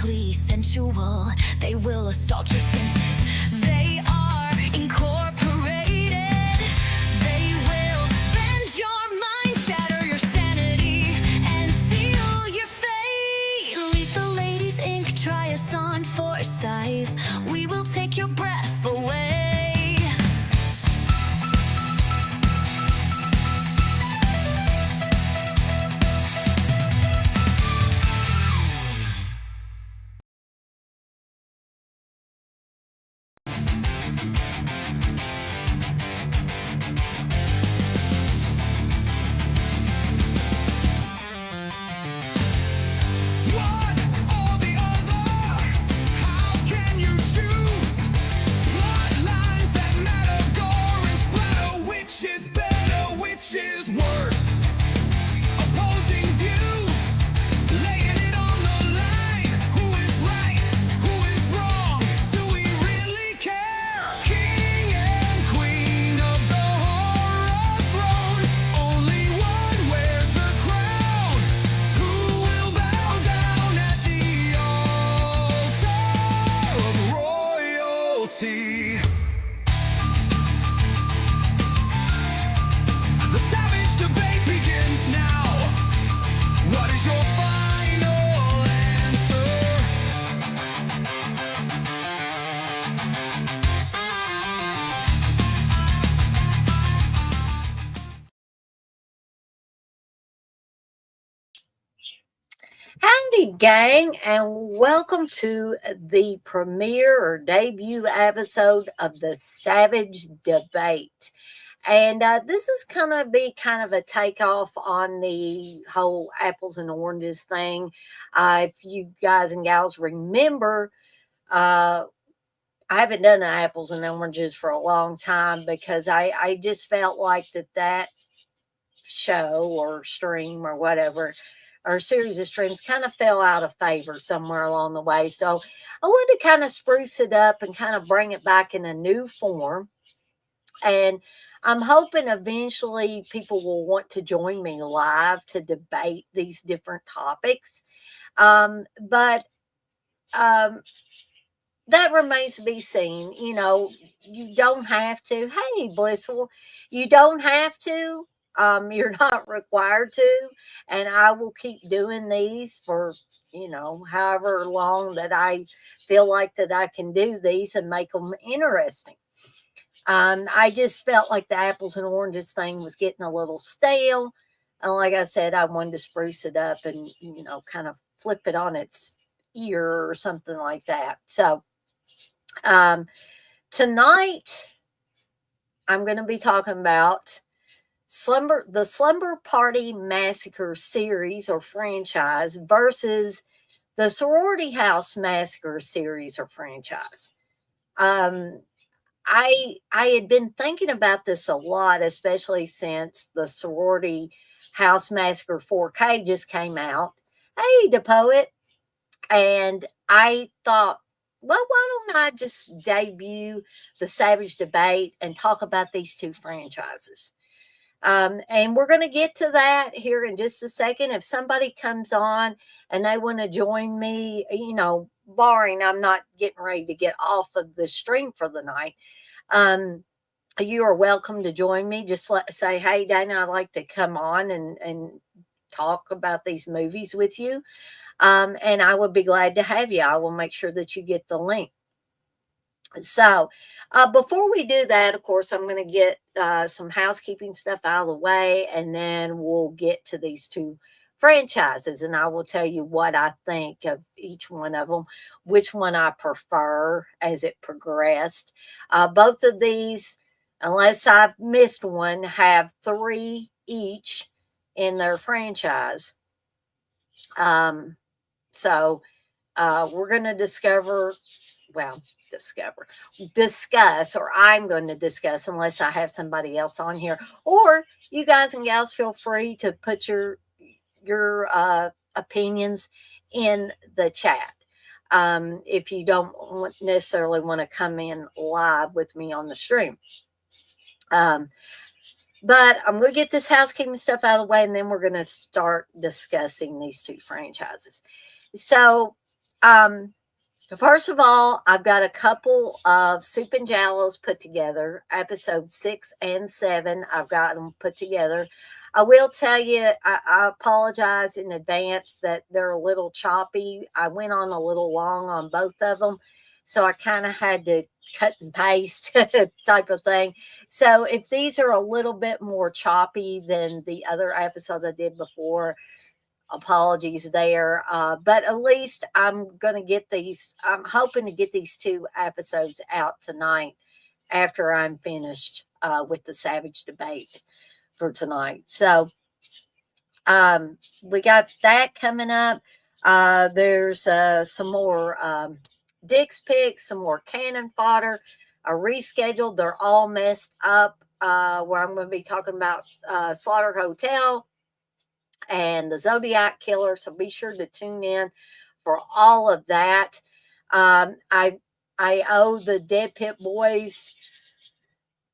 physically sensual. They will assault your senses. They are incorporated. They will bend your mind, shatter your sanity, and seal your fate. Lethal Ladies Inc. Try us on for size. We will take your breath away. One or the other, how can you choose? Bloodlines that matter, gore and splatter. Which is better, which is worse? Opposing views, laying it on the line. Who is right, who is wrong? Do we really care? King and queen of the horror throne, only one wears the crown. Who will bow down at the altar of royalty? The savage debate begins now. What is your final answer? Howdy, gang, and welcome to the premiere or debut episode of the Savage Debate. And this is going to be kind of a takeoff on the whole apples and oranges thing. If you guys and gals remember, I haven't done the apples and oranges for a long time because I just felt like that show or stream or whatever or series of streams kind of fell out of favor somewhere along the way. So I wanted to kind of spruce it up and kind of bring it back in a new form. And I'm hoping eventually people will want to join me live to debate these different topics. But that remains to be seen. You know, you don't have to. Hey, Blissful, you don't have to. You're not required to, and I will keep doing these for however long that I feel like that I can do these and make them interesting. I just felt like the apples and oranges thing was getting a little stale, and like I said, I wanted to spruce it up and kind of flip it on its ear or something like that. So tonight I'm going to be talking about the Slumber Party Massacre series or franchise versus the Sorority House Massacre series or franchise. I had been thinking about this a lot, especially since the Sorority House Massacre 4K just came out. Hey, the poet. And I thought, well, why don't I just debut the Savage Debate and talk about these two franchises? And we're going to get to that here in just a second. If somebody comes on and they want to join me, barring I'm not getting ready to get off of the stream for the night, you are welcome to join me. Just say, hey, Dana, I'd like to come on and talk about these movies with you. And I would be glad to have you. I will make sure that you get the link. So before we do that, of course, I'm going to get some housekeeping stuff out of the way, and then we'll get to these two franchises, and I will tell you what I think of each one of them, which one I prefer as it progressed. Both of these, unless I've missed one, have 3 each in their franchise. So we're going to discuss, or I'm going to discuss, unless I have somebody else on here, or you guys and gals feel free to put your opinions in the chat. If you don't necessarily want to come in live with me on the stream. But I'm going to get this housekeeping stuff out of the way, and then we're going to start discussing these two franchises. So Um, First of all, I've got a couple of Soup and Jallows put together, episode 6 and 7. I've got them put together. I will tell you, I apologize in advance that they're a little choppy. I went on a little long on both of them, so I kind of had to cut and paste type of thing. So if these are a little bit more choppy than the other episodes I did before, apologies there. But at least I'm going to get these, I'm hoping to get these 2 episodes out tonight after I'm finished with the Savage debate for tonight. So we got that coming up. There's some more Dick's picks, some more cannon fodder, rescheduled. They're all messed up. Where I'm going to be talking about Slaughter Hotel and the Zodiac Killer. So be sure to tune in for all of that. I owe the Dead Pit Boys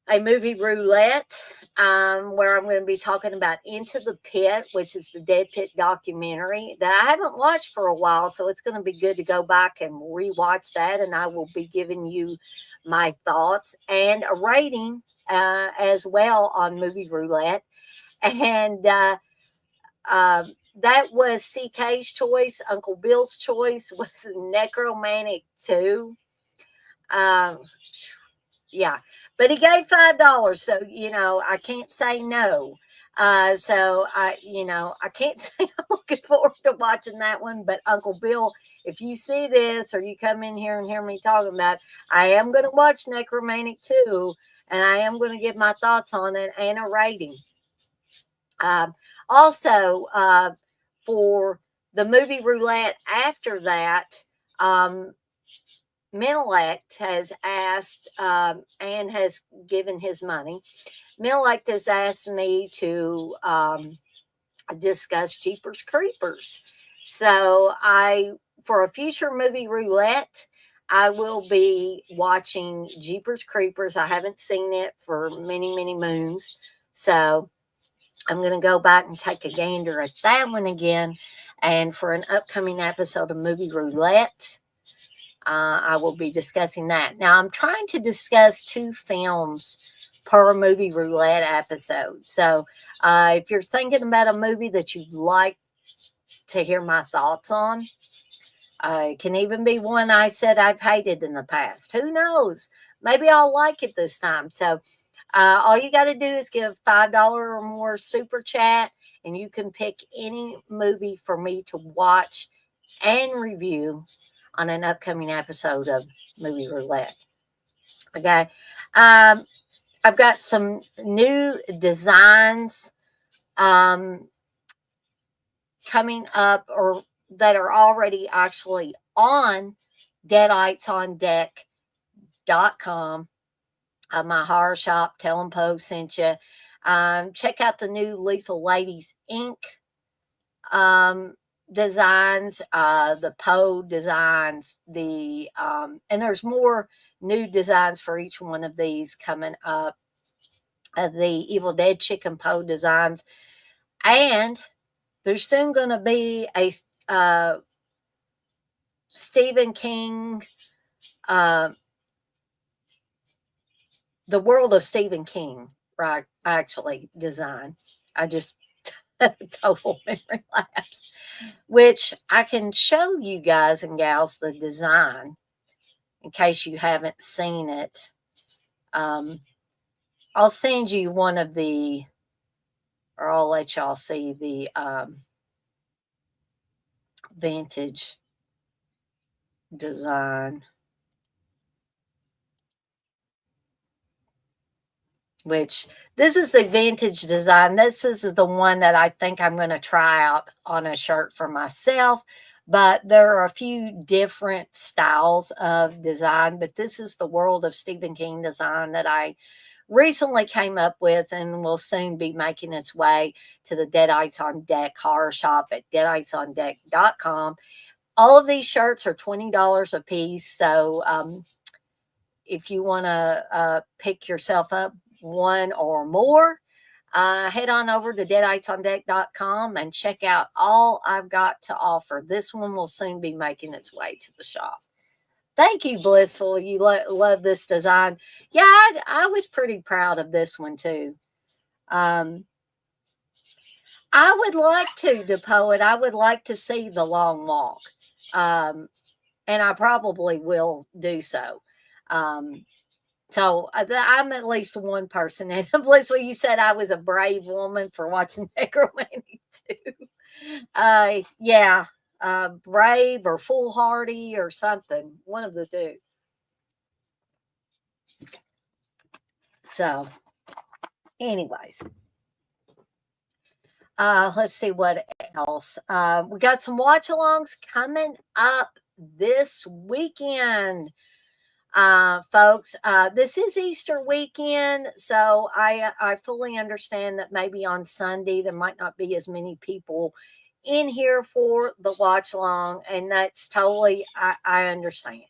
a movie roulette, where I'm going to be talking about Into the Pit, which is the Dead Pit documentary that I haven't watched for a while. So it's going to be good to go back and rewatch that. And I will be giving you my thoughts and a rating as well on movie roulette. And that was CK's choice. Uncle Bill's choice was Necromantic 2. Um, yeah, but he gave $5, so I can't say no. So I can't say I'm looking forward to watching that one. But Uncle Bill, if you see this or you come in here and hear me talking about it, I am going to watch Necromantic 2, and I am going to give my thoughts on it and a rating. Also, for the movie roulette after that, Menelect has asked and has given his money. Menelect has asked me to discuss Jeepers Creepers. So for a future movie roulette, I will be watching Jeepers Creepers. I haven't seen it for many, many moons. So I'm going to go back and take a gander at that one again. And for an upcoming episode of Movie Roulette, I will be discussing that. Now, I'm trying to discuss 2 films per Movie Roulette episode. So if you're thinking about a movie that you'd like to hear my thoughts on, it can even be one I said I've hated in the past. Who knows? Maybe I'll like it this time. So all you got to do is give $5 or more super chat, and you can pick any movie for me to watch and review on an upcoming episode of Movie Roulette. Okay. I've got some new designs coming up, or that are already actually on deaditesondeck.com. My horror shop. Tell them Poe sent you. Check out the new Lethal Ladies Inc. Designs, the Poe designs, and there's more new designs for each one of these coming up. The Evil Dead Chicken Poe designs, and there's soon going to be a Stephen King, the World of Stephen King, right? Actually, design. I just total memory lapse, which I can show you guys and gals the design in case you haven't seen it. I'll send you one of the, or I'll let y'all see the vintage design, which this is the vintage design. This is the one that I think I'm going to try out on a shirt for myself. But there are a few different styles of design. But this is the World of Stephen King design that I recently came up with, and will soon be making its way to the Deadites on Deck horror shop at deaditesondeck.com. All of these shirts are $20 a piece. So if you want to pick yourself up one or more, head on over to deaditesondeck.com and check out all I've got to offer. This one will soon be making its way to the shop. Thank you, Blissful. You love this design. Yeah, I was pretty proud of this one too. I would like to, the poet. I would like to see the long walk, and I probably will do so. So I'm at least one person. And Blissful, you said I was a brave woman for watching Necromantic too. Yeah, brave or foolhardy or something. One of the two. So, anyways, let's see what else. We got some watch alongs coming up this weekend. Folks, this is Easter weekend, so I fully understand that maybe on Sunday there might not be as many people in here for the watch along, and that's totally I understand.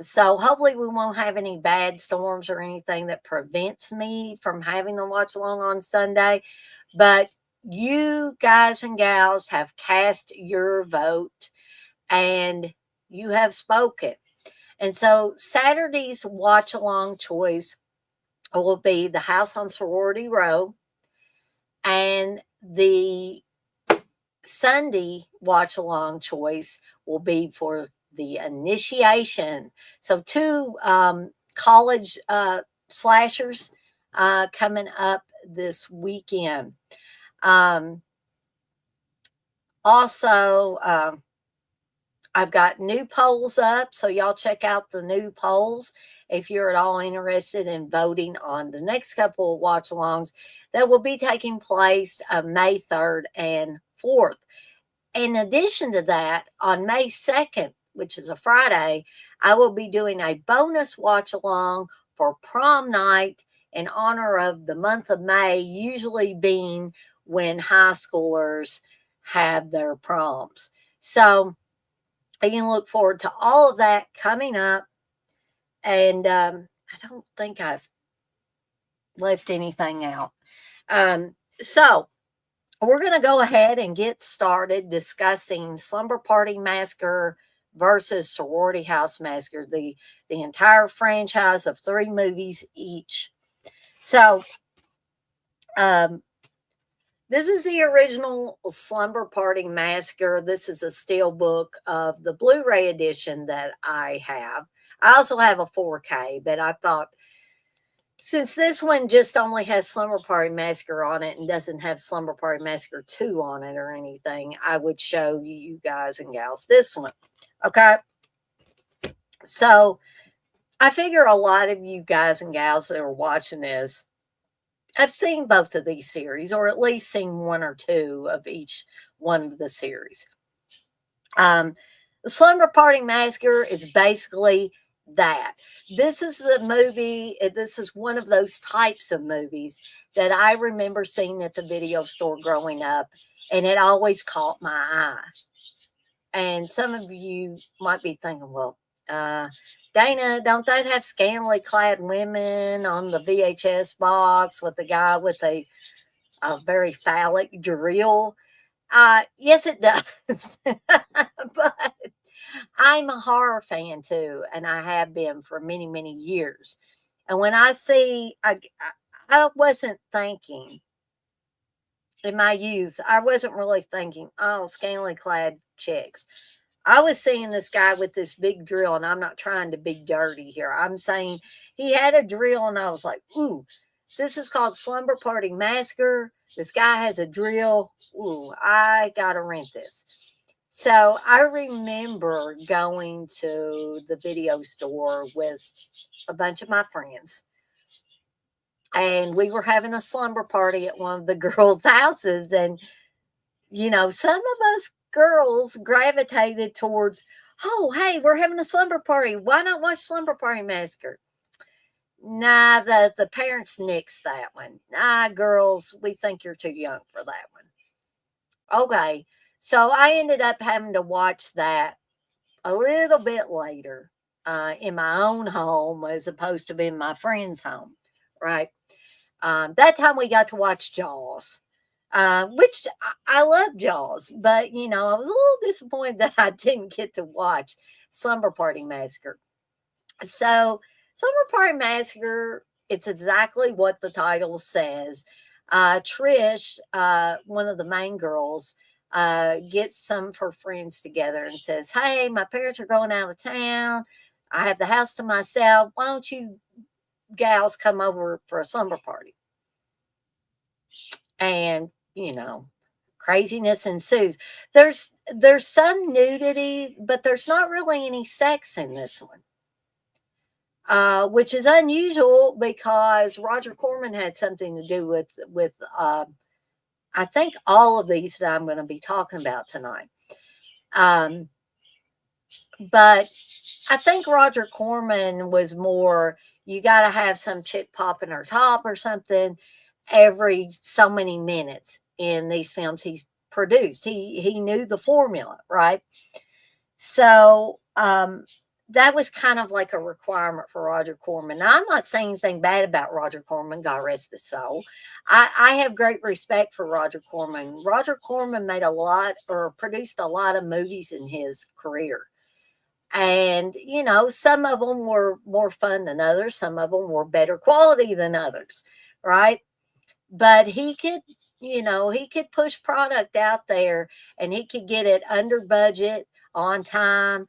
So hopefully we won't have any bad storms or anything that prevents me from having the watch along on Sunday. But you guys and gals have cast your vote and you have spoken. And so Saturday's watch along choice will be the house on Sorority Row, and the Sunday watch along choice will be for the initiation. So two college slashers coming up this weekend. Also, I've got new polls up, so y'all check out the new polls if you're at all interested in voting on the next couple of watch alongs that will be taking place May 3rd and 4th. In addition to that, on May 2nd, which is a Friday, I will be doing a bonus watch along for prom night in honor of the month of May, usually being when high schoolers have their proms. So you can look forward to all of that coming up. And I don't think I've left anything out. So we're going to go ahead and get started discussing Slumber Party Massacre versus Sorority House Massacre, the entire franchise of 3 movies each. So, this is the original Slumber Party Massacre. This is a steel book of the Blu-ray edition that I have. I also have a 4K, but I thought since this one just only has Slumber Party Massacre on it and doesn't have Slumber Party Massacre 2 on it or anything, I would show you guys and gals this one. Okay? So, I figure a lot of you guys and gals that are watching this, I've seen both of these series, or at least seen 1 or 2 of each one of the series. The Slumber Party Massacre is basically that. This is the movie, this is one of those types of movies that I remember seeing at the video store growing up, and it always caught my eye. And some of you might be thinking, well, Dana, don't that have scantily clad women on the VHS box with the guy with a very phallic drill? Yes, it does. But I'm a horror fan too, and I have been for many, many years. And when I see, I wasn't thinking in my youth, I wasn't really thinking, oh, scantily clad chicks. I was seeing this guy with this big drill, and I'm not trying to be dirty here. I'm saying he had a drill, and I was like, ooh, this is called Slumber Party Massacre. This guy has a drill. Ooh, I got to rent this. So I remember going to the video store with a bunch of my friends, and we were having a slumber party at one of the girls' houses. And, you know, some of us girls gravitated towards, oh, hey, we're having a slumber party. Why not watch Slumber Party Massacre? Nah, the parents nixed that one. Nah, girls, we think you're too young for that one. Okay, so I ended up having to watch that a little bit later in my own home as opposed to being my friend's home, right? That time we got to watch Jaws, which I love Jaws, but I was a little disappointed that I didn't get to watch Slumber Party Massacre. So, Slumber Party Massacre, it's exactly what the title says. Trish, one of the main girls, gets some of her friends together and says, "Hey, my parents are going out of town. I have the house to myself. Why don't you gals come over for a slumber party?" And craziness ensues. There's some nudity, but there's not really any sex in this one, which is unusual because Roger Corman had something to do with I think all of these that I'm going to be talking about tonight. Um, but I think Roger Corman was more, you got to have some chick popping her top or something every so many minutes in these films he's produced. He knew the formula, right? So that was kind of like a requirement for Roger Corman. Now, I'm not saying anything bad about Roger Corman, God rest his soul. I have great respect for Roger Corman. Roger Corman made a lot or produced a lot of movies in his career. And, some of them were more fun than others. Some of them were better quality than others, right? But he could push product out there and he could get it under budget, on time,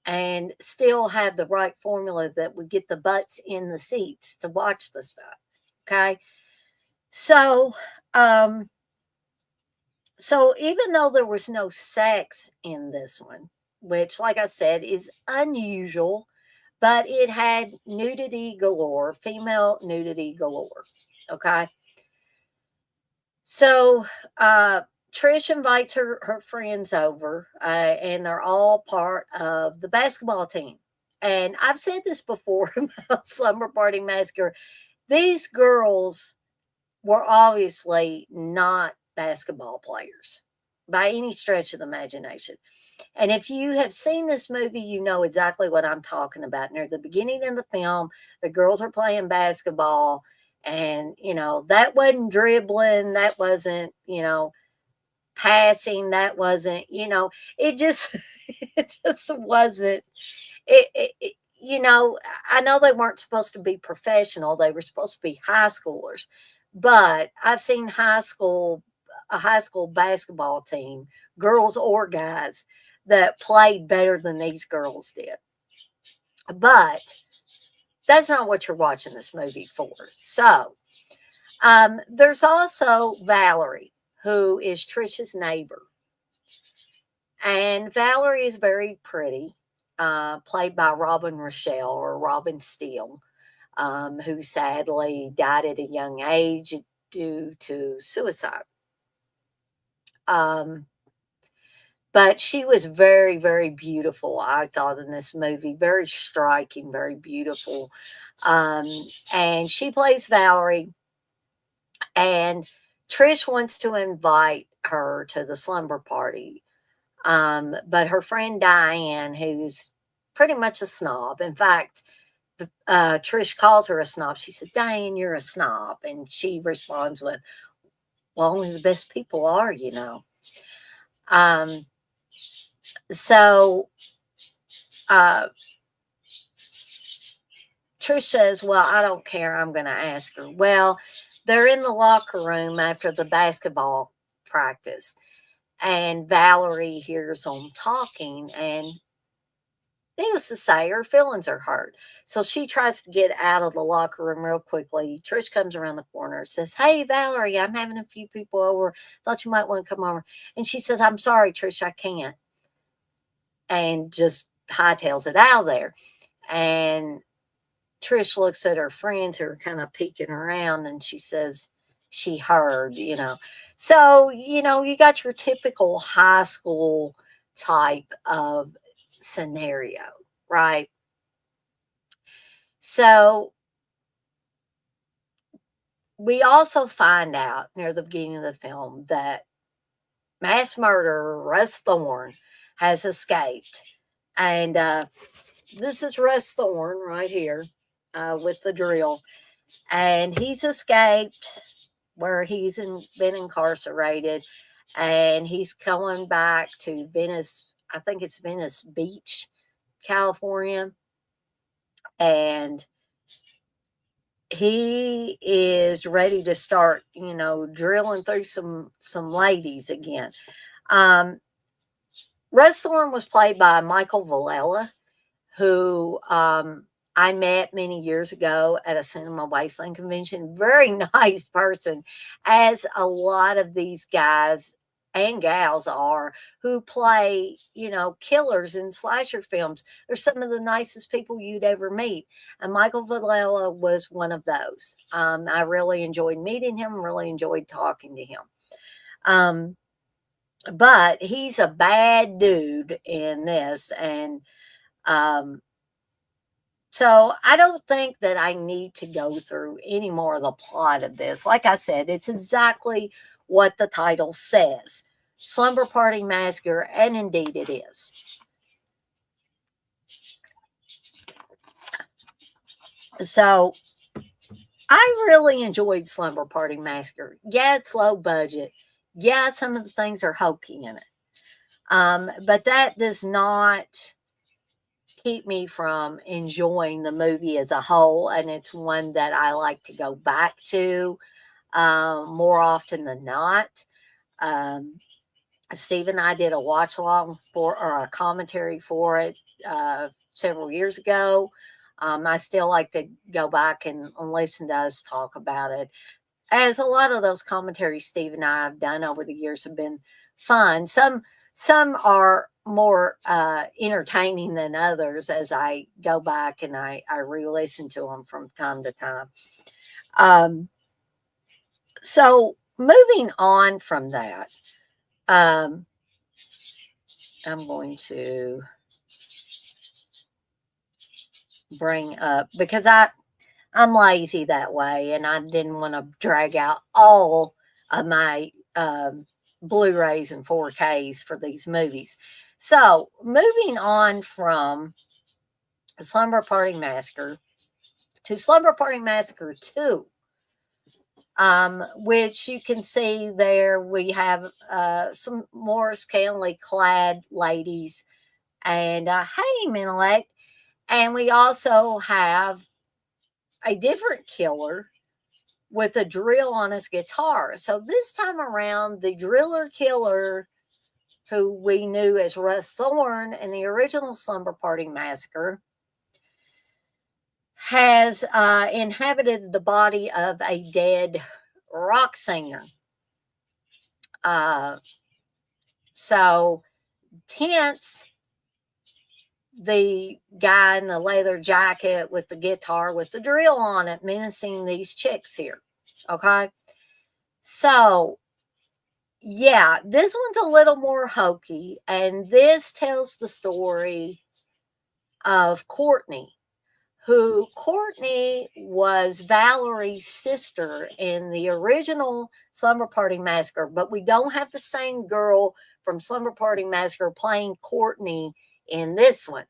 and still have the right formula that would get the butts in the seats to watch the stuff. Okay. So, um, so even though there was no sex in this one, which, like I said, is unusual, but it had nudity galore, female nudity galore. Okay. So Trish invites her friends over, and they're all part of the basketball team. And I've said this before about Slumber Party Massacre. These girls were obviously not basketball players by any stretch of the imagination. And if you have seen this movie, you know exactly what I'm talking about. Near the beginning of the film, the girls are playing basketball, and that wasn't dribbling, that wasn't passing, that wasn't it just it just wasn't it. I know they weren't supposed to be professional, they were supposed to be high schoolers, but I've seen a high school basketball team, girls or guys, that played better than these girls did. But that's not what you're watching this movie for. So there's also Valerie, who is Trisha's neighbor. And Valerie is very pretty, played by Robin Rochelle or Robin Steele, who sadly died at a young age due to suicide. Um, but she was very, very beautiful, I thought, in this movie. Very striking, very beautiful. Um, and she plays Valerie. And Trish wants to invite her to the slumber party. But her friend Diane, who's pretty much a snob, in fact, Trish calls her a snob. She said, "Diane, you're a snob." And she responds with, "Well, only the best people are." Um, so uh, Trish says, "Well, I don't care. I'm going to ask her." Well, they're in the locker room after the basketball practice, and Valerie hears them talking, and needless to say, her feelings are hurt. So she tries to get out of the locker room real quickly. Trish comes around the corner and says, "Hey, Valerie, I'm having a few people over. Thought you might want to come over." And she says, "I'm sorry, Trish, I can't." And just hightails it out of there. And Trish looks at her friends who are kind of peeking around, and she says she heard. So, you got your typical high school type of scenario, right? So we also find out near the beginning of the film that mass murderer Russ Thorne has escaped. And this is Russ Thorne right here with the drill. and he's escaped where been incarcerated, and he's going back to Venice. I think it's Venice Beach, California, and he is ready to start, drilling through some ladies again. Um, Red Storm was played by Michael Valella, who I met many years ago at a Cinema Wasteland convention. Very nice person, as a lot of these guys and gals are who play, killers in slasher films. They're some of the nicest people you'd ever meet. And Michael Valella was one of those. I really enjoyed meeting him, really enjoyed talking to him. Um, but he's a bad dude in this. And um, so I don't think that I need to go through any more of the plot of this. Like I said, it's exactly what the title says. Slumber Party Massacre, and indeed it is. So I really enjoyed Slumber Party Massacre. Yeah, it's low budget. Yeah, some of the things are hokey in it. But that does not keep me from enjoying the movie as a whole, and it's one that I like to go back to more often than not. Um, Steve and I did a watch along for or a commentary for it several years ago. I still like to go back and listen to us talk about it, as a lot of those commentaries Steve and I have done over the years have been fun. Some are more entertaining than others as I go back and I re-listen to them from time to time. Um, so moving on from that, um, I'm going to bring up, because I'm lazy that way, and I didn't want to drag out all of my Blu-rays and 4Ks for these movies. So moving on from Slumber Party Massacre to Slumber Party Massacre 2, which you can see there we have some more scantily clad ladies, and hey, Menelec, and we also have a different killer with a drill on his guitar. So this time around, the driller killer, who we knew as Russ Thorne in the original Slumber Party Massacre, has inhabited the body of a dead rock singer. Uh, so hence the guy in the leather jacket with the guitar with the drill on it menacing these chicks here. Okay. So, yeah, this one's a little more hokey, and this tells the story of Courtney, who Courtney was Valerie's sister in the original Slumber Party Massacre, but we don't have the same girl from Slumber Party Massacre playing Courtney in this one.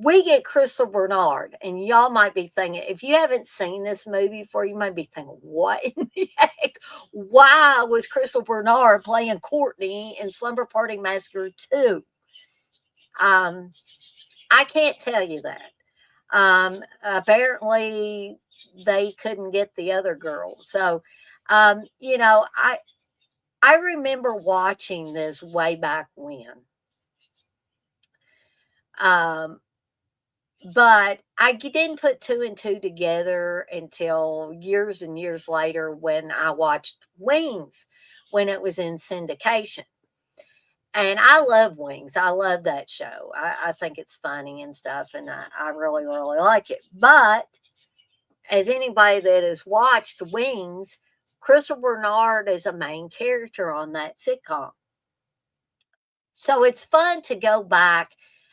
We get Crystal Bernard, and y'all might be thinking, if you haven't seen this movie before, you might be thinking, what in the heck? Why was Crystal Bernard playing Courtney in Slumber Party Massacre 2? I can't tell you that. Apparently, they couldn't get the other girl. So, I remember watching this way back when. But I didn't put two and two together until years and years later when I watched Wings when it was in syndication. And I love Wings. I love that show. I think it's funny and stuff, and I really, really like it. But as anybody that has watched Wings, Crystal Bernard is a main character on that sitcom. So it's fun to go back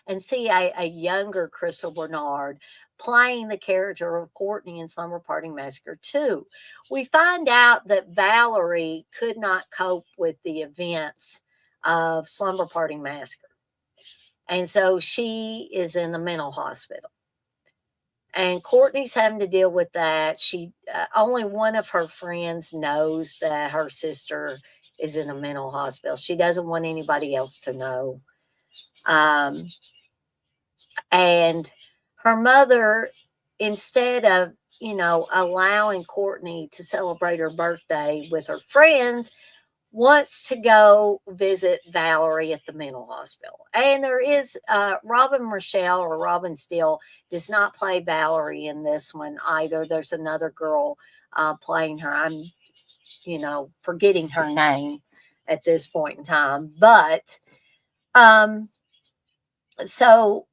and see a younger Crystal Bernard playing the character of Courtney in Slumber Party Massacre 2. We find out that Valerie could not cope with the events of Slumber Party Massacre. And so she is in the mental hospital. And Courtney's having to deal with that. She only one of her friends knows that her sister is in a mental hospital. She doesn't want anybody else to know. Um, and her mother, instead of allowing Courtney to celebrate her birthday with her friends, wants to go visit Valerie at the mental hospital. And there is Robin Rochelle, or Robin Steele, does not play Valerie in this one either. There's another girl playing her. I'm, forgetting her name at this point in time. But um, so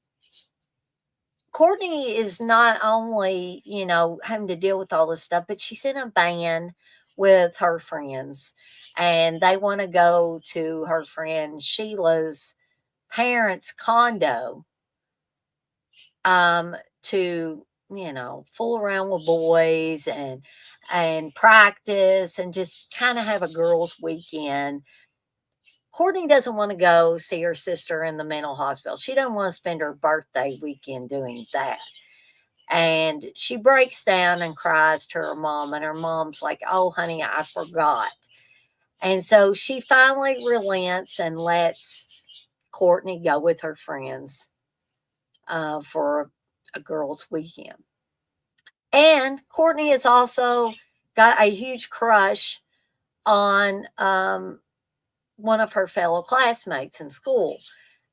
Courtney is not only, having to deal with all this stuff, but she's in a band with her friends, and they want to go to her friend Sheila's parents' condo to, fool around with boys and practice and just kind of have a girls' weekend. Courtney doesn't want to go see her sister in the mental hospital. She doesn't want to spend her birthday weekend doing that. And she breaks down and cries to her mom, and her mom's like, "Oh, honey, I forgot." And so she finally relents and lets Courtney go with her friends for a girls' weekend. And Courtney has also got a huge crush on one of her fellow classmates in school.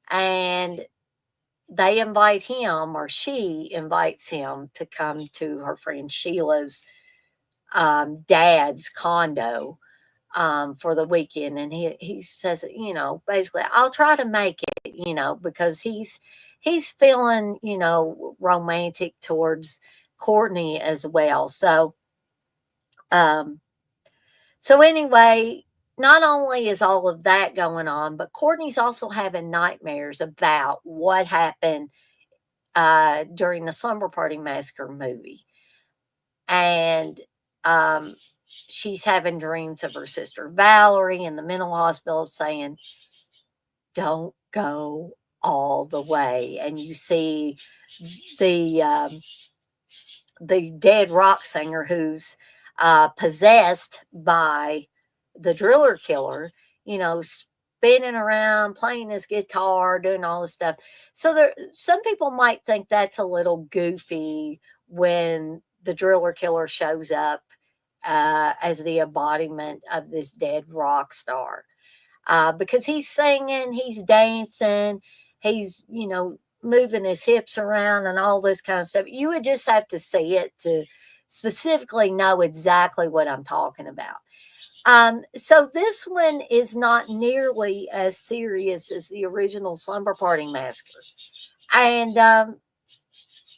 And they invite him, or she invites him, to come to her friend Sheila's dad's condo for the weekend. And he says, basically, I'll try to make it, because he's feeling, romantic towards Courtney as well. Um, so anyway, not only is all of that going on, but Courtney's also having nightmares about what happened during the Slumber Party Massacre movie. And um, she's having dreams of her sister Valerie in the mental hospital saying, "Don't go all the way." And you see the the dead rock singer who's possessed by the driller killer, spinning around, playing his guitar, doing all this stuff. So some people might think that's a little goofy when the driller killer shows up as the embodiment of this dead rock star. Because he's singing, he's dancing, he's, moving his hips around and all this kind of stuff. You would just have to see it to specifically know exactly what I'm talking about. So this one is not nearly as serious as the original Slumber Party Massacre. And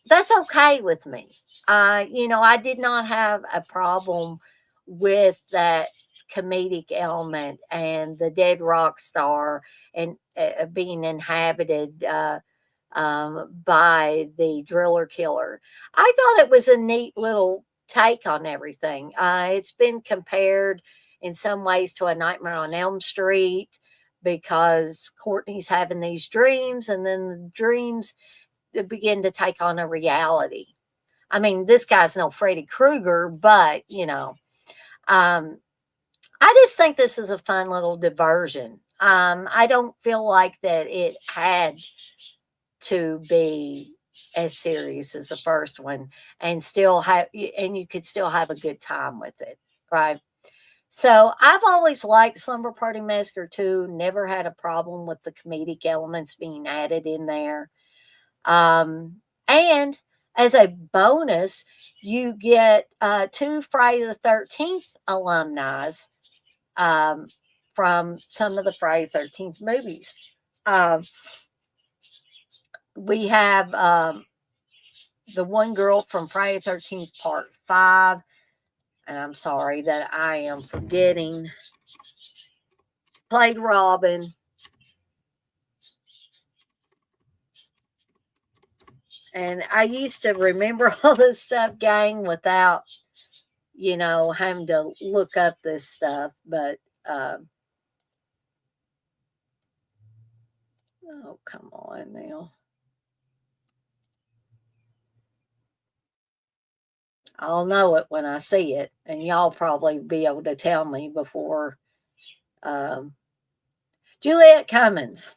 that's okay with me. I did not have a problem with that comedic element and the dead rock star and being inhabited by the driller killer. I thought it was a neat little take on everything. It's been compared in some ways to A Nightmare on Elm Street because Courtney's having these dreams, and then the dreams begin to take on a reality. I mean, this guy's no Freddy Krueger, but um, I just think this is a fun little diversion. I don't feel like that it had to be as serious as the first one, and you could still have a good time with it, right? So I've always liked Slumber Party Massacre 2, never had a problem with the comedic elements being added in there. And as a bonus, you get two Friday the 13th alumni um, from some of the Friday the 13th movies. Um, we have the one girl from Friday the 13th Part 5. And I'm sorry that I am forgetting. Played Robin. And I used to remember all this stuff, gang, without, having to look up this stuff. But, oh, come on now. I'll know it when I see it, and y'all probably be able to tell me before. Um, Juliet Cummins.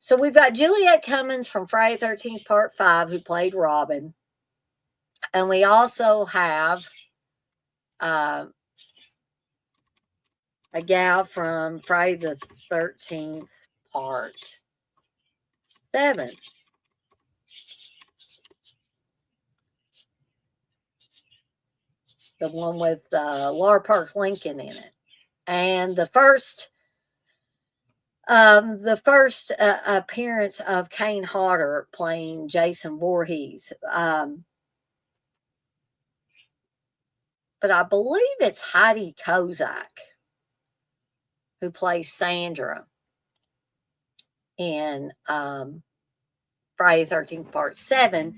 So we've got Juliet Cummins from Friday the 13th Part 5 who played Robin. And we also have uh, a gal from Friday the 13th Part 7. The one with Laura Park Lincoln in it. And the first appearance of Kane Hodder playing Jason Voorhees. But I believe it's Heidi Kozak who plays Sandra in Friday the 13th Part 7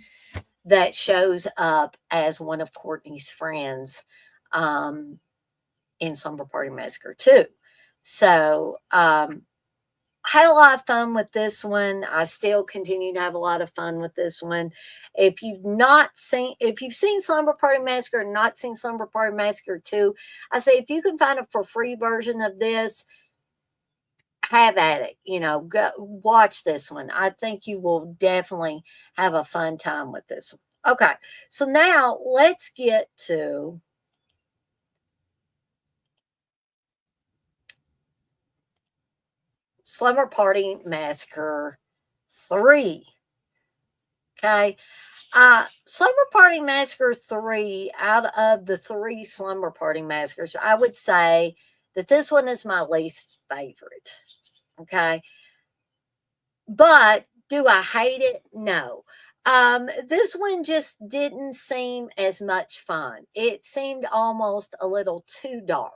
that shows up as one of Courtney's friends in Slumber Party Massacre 2. So had a lot of fun with this one. I still continue to have a lot of fun with this one. If you've seen Slumber Party Massacre and not seen Slumber Party Massacre 2, I say if you can find a for free version of this, have at it. Go watch this one. I think you will definitely have a fun time with this one. Okay, so now let's get to Slumber Party Massacre 3. Okay. Slumber Party Massacre 3, out of the 3 Slumber Party Massacres, I would say that this one is my least favorite. Okay. But do I hate it? No. This one just didn't seem as much fun. It seemed almost a little too dark.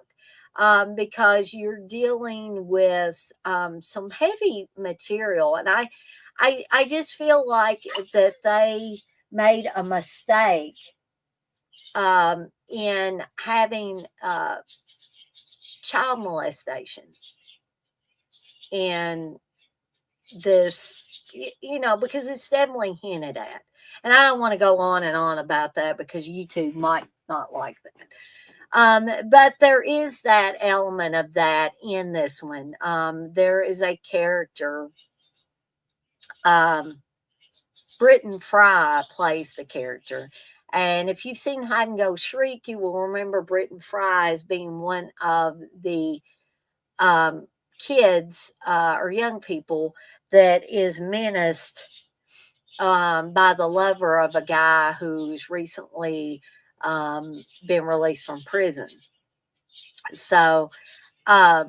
Because you're dealing with some heavy material, and I just feel like that they made a mistake in having child molestation in this, because it's definitely hinted at. And I don't want to go on and on about that because you two might not like that. But there is that element of that in this one. There is a character, Britton Fry plays the character. And if you've seen Hide and Go Shriek, you will remember Britton Fry as being one of the kids or young people that is menaced by the lover of a guy who's recently been released from prison. So I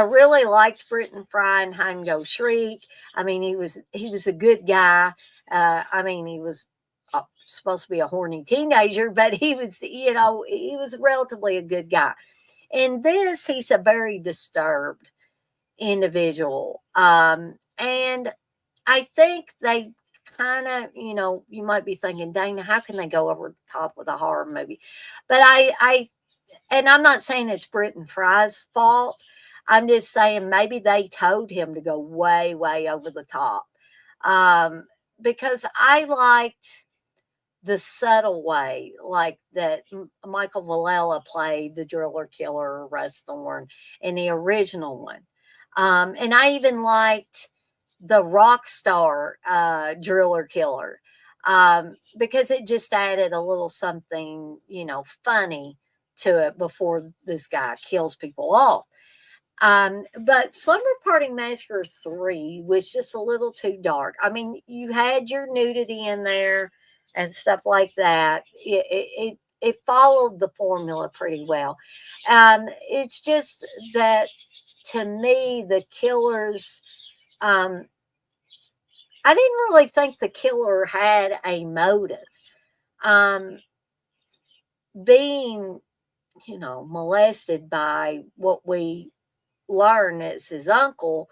really liked Britton Fry and Hide and Go Shriek. I mean, he was a good guy. I mean, he was supposed to be a horny teenager, but he was relatively a good guy. In this, he's a very disturbed individual, and I think they kind of, you might be thinking, Dana, how can they go over the top with a horror movie? But and I'm not saying it's Britton Fry's fault. I'm just saying maybe they told him to go way, way over the top. Because I liked the subtle way, like that Michael Valella played the driller killer Russ Thorne in the original one. And I even liked the rock star driller killer because it just added a little something, funny to it before this guy kills people off. But Slumber Party Massacre 3 was just a little too dark. I mean, you had your nudity in there and stuff like that. It followed the formula pretty well. It's just that to me, the killers, I didn't really think the killer had a motive. Um, being, molested by what we learn is his uncle,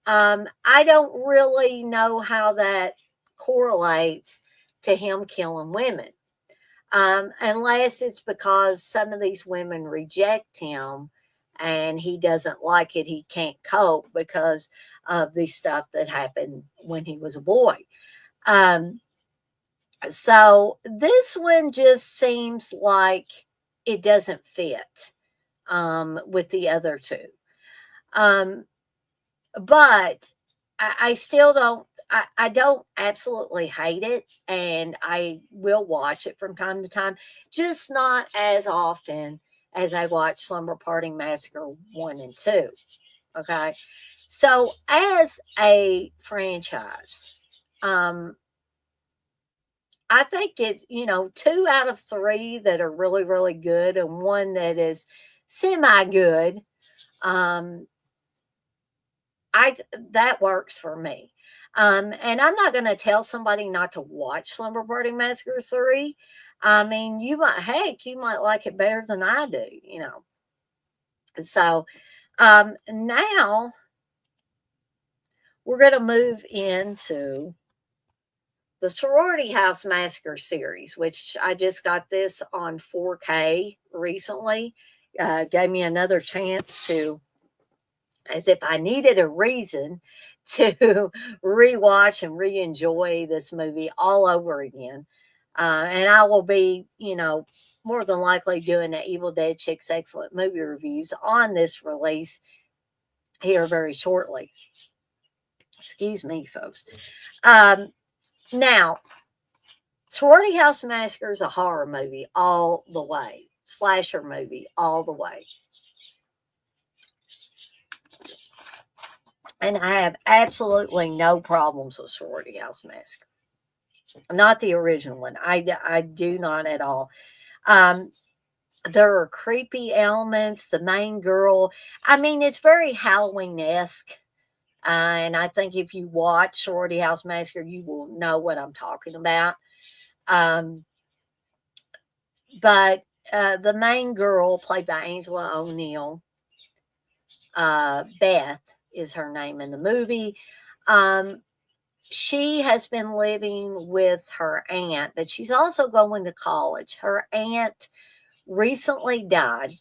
I don't really know how that correlates to him killing women. Unless it's because some of these women reject him and he doesn't like it. He can't cope because of the stuff that happened when he was a boy. Um, So this one just seems like it doesn't fit with the other two. Um, but I still don't. I don't absolutely hate it, and I will watch it from time to time, just not as often as I watch Slumber Party Massacre 1 and 2. Okay. So, as a franchise, um, I think it's, 2 out of 3 that are really, really good and 1 that is semi good. Um, I that works for me. And I'm not gonna tell somebody not to watch Slumber Party Massacre 3. I mean, you might like it better than I do. So, now we're gonna move into the Sorority House Massacre series, which I just got this on 4K recently. Gave me another chance to, as if I needed a reason to rewatch and re enjoy this movie all over again. And I will be, more than likely doing the Evil Dead Chicks Excellent Movie Reviews on this release here very shortly. Excuse me, folks. Now, Sorority House Massacre is a horror movie all the way, slasher movie all the way. And I have absolutely no problems with Sorority House Massacre. Not the original one. I do not at all. Um, there are creepy elements. The main girl, I mean, it's very Halloween esque. And I think if you watch Sorority House Massacre, you will know what I'm talking about. Um, but the main girl, played by Angela O'Neill, Beth is her name in the movie. Um, she has been living with her aunt, but she's also going to college. Her aunt recently died,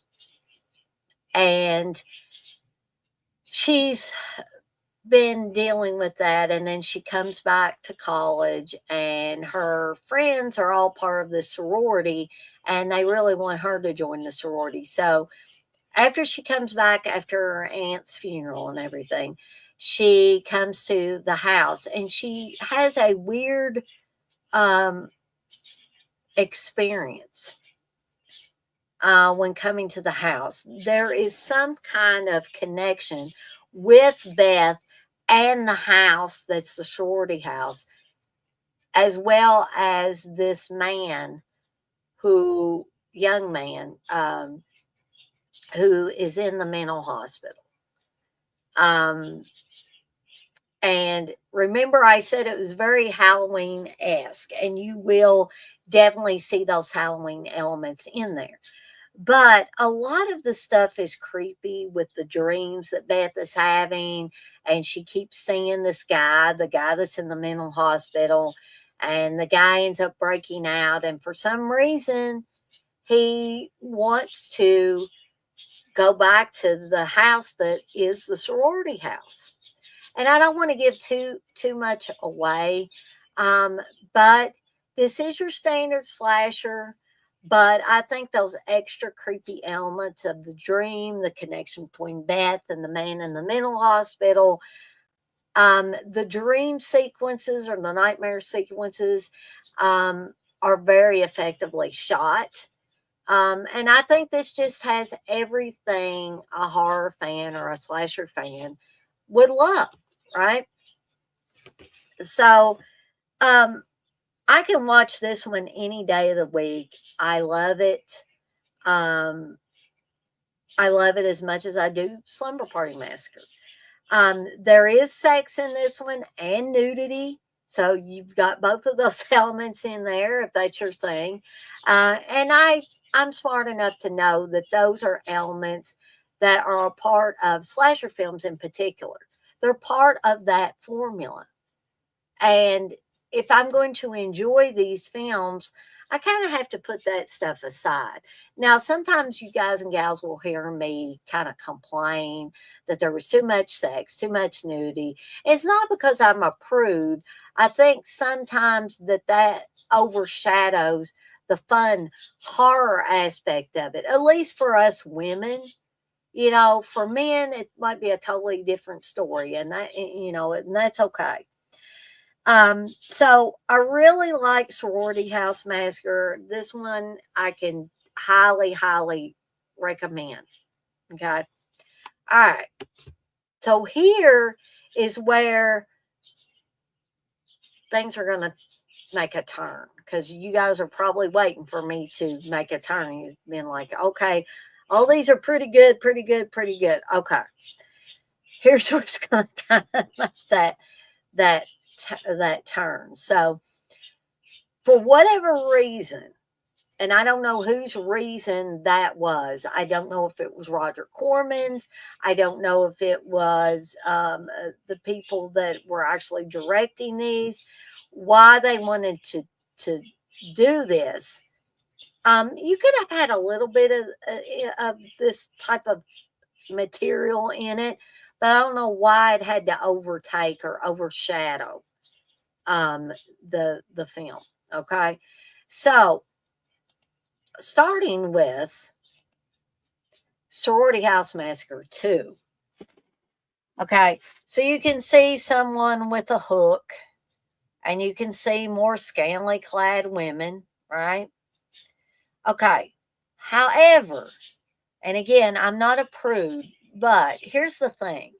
and she's been dealing with that. And then she comes back to college, and her friends are all part of the sorority, and they really want her to join the sorority. So, after she comes back after her aunt's funeral and everything, she comes to the house and she has a weird um, experience when coming to the house. There is some kind of connection with Beth and the house that's the sorority house, as well as this man young man, who is in the mental hospital. Um, And remember, I said it was very Halloween esque, and you will definitely see those Halloween elements in there. But a lot of the stuff is creepy with the dreams that Beth is having. And she keeps seeing this guy, the guy that's in the mental hospital, and the guy ends up breaking out. And for some reason, he wants to go back to the house that is the sorority house. And I don't want to give too much away, um, but this is your standard slasher. But I think those extra creepy elements of the dream, the connection between Beth and the man in the mental hospital, the dream sequences or the nightmare sequences, um, are very effectively shot. And I think this just has everything a horror fan or a slasher fan would love, right? So, um, I can watch this one any day of the week. I love it. Um, I love it as much as I do Slumber Party Massacre. There is sex in this one and nudity. So you've got both of those elements in there if that's your thing. And I'm smart enough to know that those are elements that are a part of slasher films in particular. They're part of that formula. And if I'm going to enjoy these films, I kind of have to put that stuff aside. Now, sometimes you guys and gals will hear me kind of complain that there was too much sex, too much nudity. It's not because I'm a prude. I think sometimes that overshadows the fun horror aspect of it, at least for us women. For men, it might be a totally different story, and and that's okay. So I really like Sorority House Massacre. This one I can highly, highly recommend. Okay. All right. So here is where things are going to make a turn, because you guys are probably waiting for me to make a turn. You've been like, okay, all these are pretty good, pretty good, pretty good. Okay. Here's what's going to kind of make that that turn. So for whatever reason, and I don't know whose reason that was. I don't know if it was Roger Corman's. I don't know if it was the people that were actually directing these, why they wanted to do this. You could have had a little bit of this type of material in it, but I don't know why it had to overtake or overshadow the film. Okay, so starting with Sorority House Massacre 2. Okay, so you can see someone with a hook, and you can see more scantily clad women, right? Okay, however, and again, I'm not a prude, but here's the thing.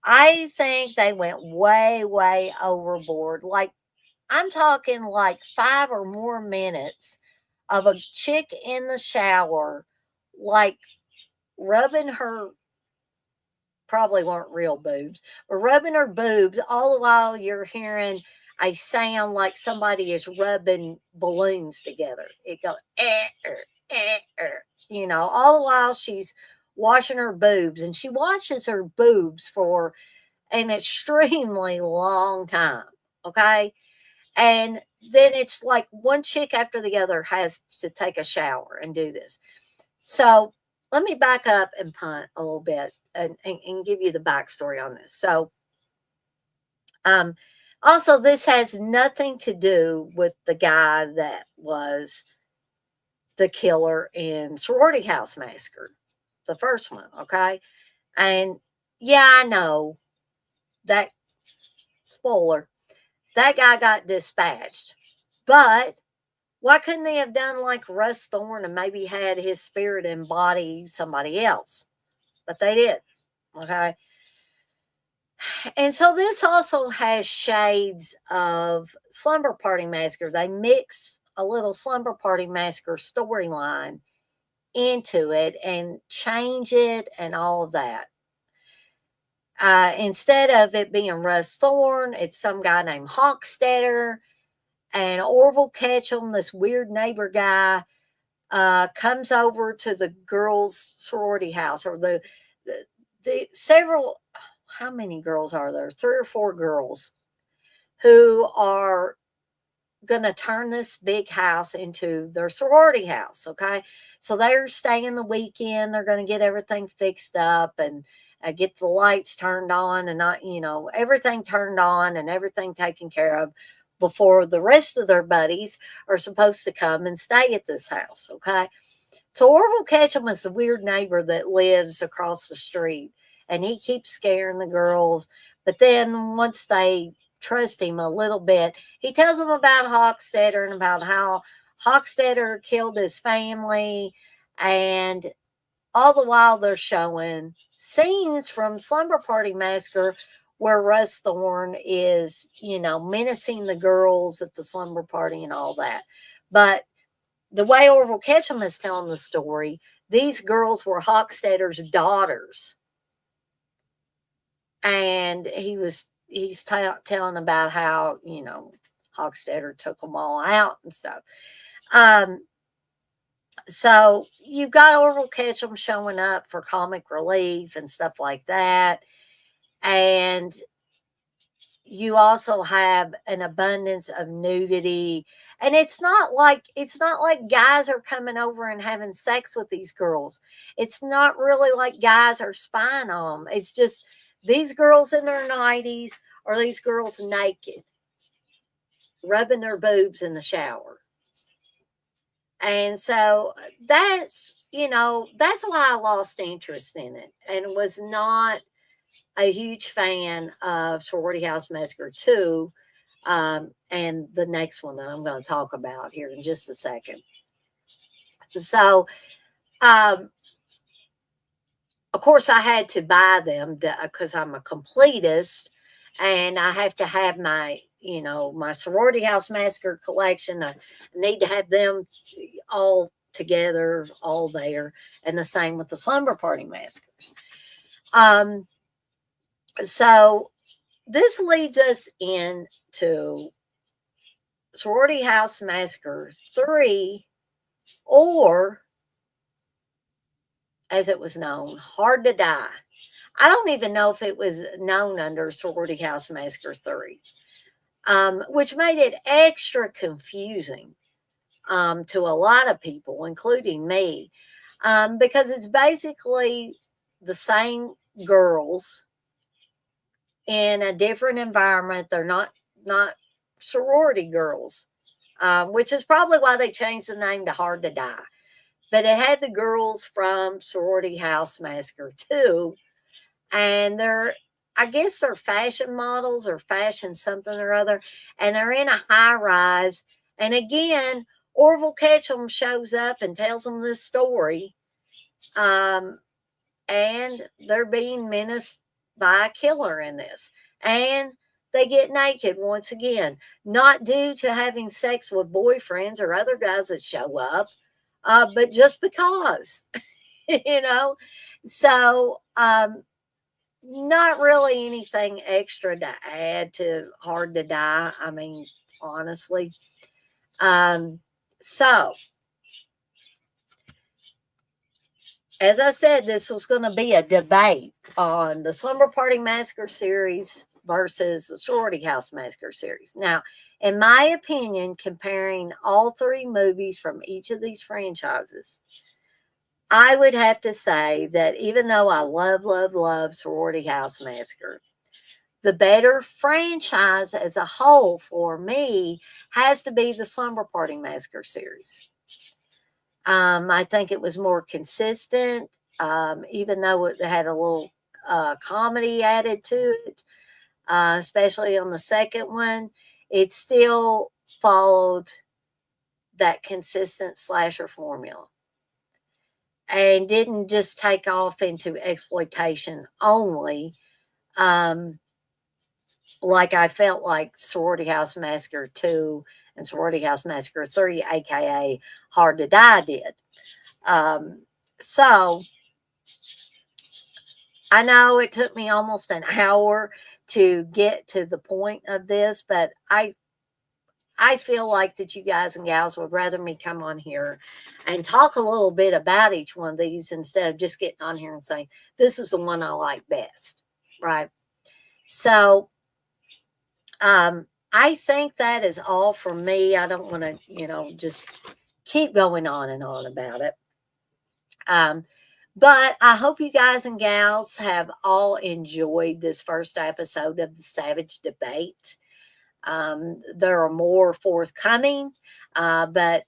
I think they went way, way overboard. Like, I'm talking like 5 or more minutes of a chick in the shower, like rubbing her, probably weren't real boobs, but rubbing her boobs all the while you're hearing a sound like somebody is rubbing balloons together. It goes, all the while she's washing her boobs, and she washes her boobs for an extremely long time. Okay. And then it's like one chick after the other has to take a shower and do this. So let me back up and punt a little bit and give you the backstory on this. So, um, also, this has nothing to do with the guy that was the killer in Sorority House Massacre, the first one. Okay. And yeah, I know that, spoiler, that guy got dispatched. But why couldn't they have done like Russ Thorn and maybe had his spirit embody somebody else? But they did. Okay. And so this also has shades of Slumber Party Massacre. They mix a little Slumber Party Massacre storyline into it and change it and all of that. Instead of it being Russ Thorn, it's some guy named Hawkstetter, and Orville Ketchum, this weird neighbor guy, comes over to the girls' sorority house, or the several. How many girls are there? 3 or 4 girls who are going to turn this big house into their sorority house. Okay, so they're staying the weekend. They're going to get everything fixed up and get the lights turned on and not, everything turned on and everything taken care of before the rest of their buddies are supposed to come and stay at this house. Okay, so Orville Ketchum is a weird neighbor that lives across the street, and he keeps scaring the girls. But then once they trust him a little bit, he tells them about Hochstetter and about how Hochstetter killed his family. And all the while they're showing scenes from Slumber Party Massacre where Russ Thorn is, menacing the girls at the slumber party and all that. But the way Orville Ketchum is telling the story, these girls were Hochstetter's daughters. And he's telling about how, Hochstetter took them all out and stuff. So you've got Orville Ketchum showing up for comic relief and stuff like that. And you also have an abundance of nudity. And it's not like guys are coming over and having sex with these girls. It's not really like guys are spying on them. It's just these girls in their 90s or these girls naked, rubbing their boobs in the shower. And so that's why I lost interest in it and was not a huge fan of Sorority House Massacre 2, and the next one that I'm going to talk about here in just a second. So, um, of course, I had to buy them because I'm a completist, and I have to have my Sorority House Massacre collection. I need to have them all together, all there, and the same with the Slumber Party Massacres. Um, so this leads us into Sorority House Massacre 3, or as it was known, Hard to Die. I don't even know if it was known under Sorority House Massacre 3, which made it extra confusing to a lot of people, including me, because it's basically the same girls in a different environment. They're not sorority girls, which is probably why they changed the name to Hard to Die. But it had the girls from Sorority House Massacre 2, and I guess they're fashion models or fashion something or other, and they're in a high rise. And again, Orville Ketchum shows up and tells them this story, um, and they're being menaced by a killer in this. And they get naked once again, not due to having sex with boyfriends or other guys that show up, but just because, you know. So, not really anything extra to add to Hard to Die. I mean, honestly. So, as I said, this was going to be a debate on the Slumber Party Massacre series versus the Sorority House Massacre series. Now, in my opinion, comparing all three movies from each of these franchises, I would have to say that even though I love, love, love Sorority House Massacre, the better franchise as a whole for me has to be the Slumber Party Massacre series. I think it was more consistent, even though it had a little comedy added to it, especially on the second one. It still followed that consistent slasher formula and didn't just take off into exploitation only, like I felt like Sorority House Massacre 2 and Sorority House Massacre 3, aka Hard to Die, did. So I know it took me almost an hour to get to the point of this, but I feel like that you guys and gals would rather me come on here and talk a little bit about each one of these instead of just getting on here and saying, this is the one I like best, right? So, I think that is all for me. I don't want to, just keep going on and on about it. But I hope you guys and gals have all enjoyed this first episode of the Savage Debate. There are more forthcoming, but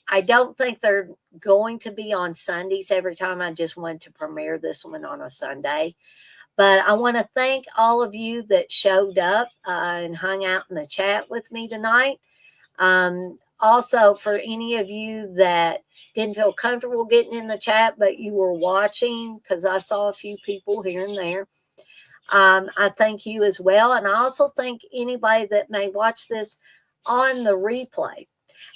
I don't think they're going to be on Sundays every time. I just want to premiere this one on a Sunday. But I want to thank all of you that showed up and hung out in the chat with me tonight. Also, for any of you that didn't feel comfortable getting in the chat, but you were watching, because I saw a few people here and there, I thank you as well. And I also thank anybody that may watch this on the replay.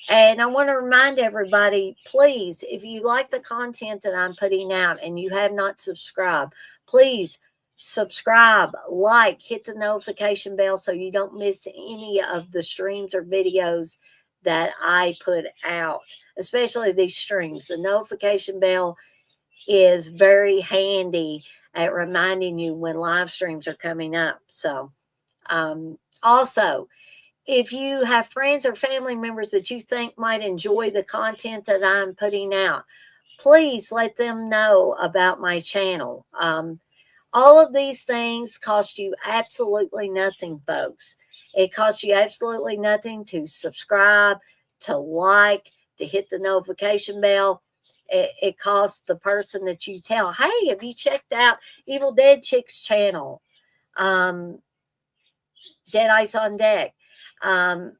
And I want to remind everybody, please, if you like the content that I'm putting out and you have not subscribed, please subscribe, like, hit the notification bell so you don't miss any of the streams or videos that I put out, especially these streams. The notification bell is very handy at reminding you when live streams are coming up. So Also, if you have friends or family members that you think might enjoy the content that I'm putting out, please let them know about my channel. All of these things cost you absolutely nothing, folks. It costs you absolutely nothing to subscribe, to like, to hit the notification bell. It costs the person that you tell, hey, have you checked out Evil Dead Chick's channel? Dead Eyes on Deck. And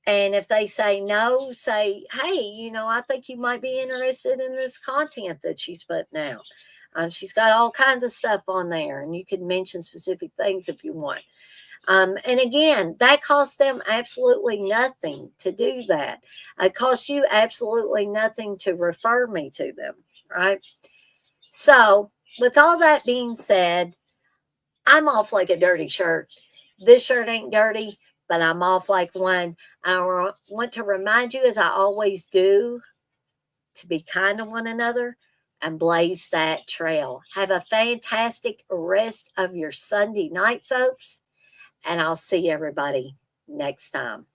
if they say no, say, hey, I think you might be interested in this content that she's putting out. She's got all kinds of stuff on there, and you can mention specific things if you want. And again, that costs them absolutely nothing to do that. It costs you absolutely nothing to refer me to them, right? So, with all that being said, I'm off like a dirty shirt. This shirt ain't dirty, but I'm off like one. I want to remind you, as I always do, to be kind to one another and blaze that trail. Have a fantastic rest of your Sunday night, folks, and I'll see everybody next time.